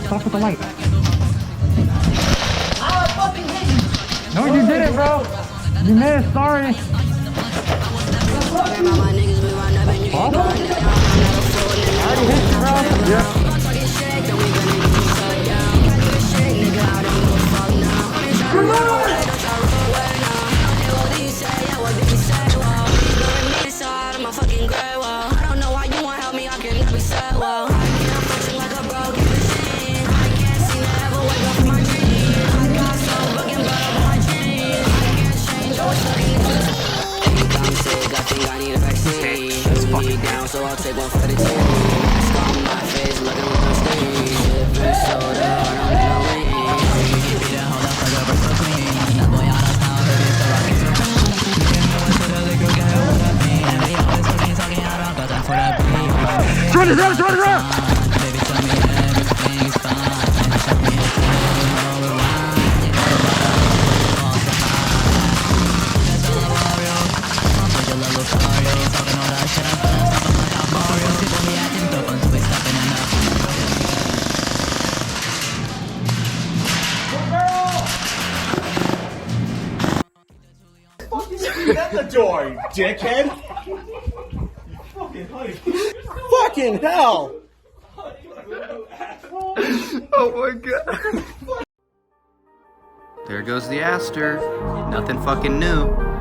Stop with the light. No, you didn't, bro. You missed. Sorry. What? I already hit you, bro. Yeah. So I'll take one for the team. Scar on my face, looking like a stain. Sipping soda, I don't need no lean. Keep it down, hold up, I go so clean. That boy out of town, heard it's the rocket so clean. You can know it's the liquor, get it what I mean. And we always talking, I don't got time for that beat. Turn it around, turn it around. Baby, tell me everything's fine. And check me out, rewind. You know what I'm that's all I want, yo. I'll put your little car, yo. Talking all that shit, I'm fast. At the door, you dickhead! Fucking hell! Oh my god. There goes the Aster. Nothing fucking new.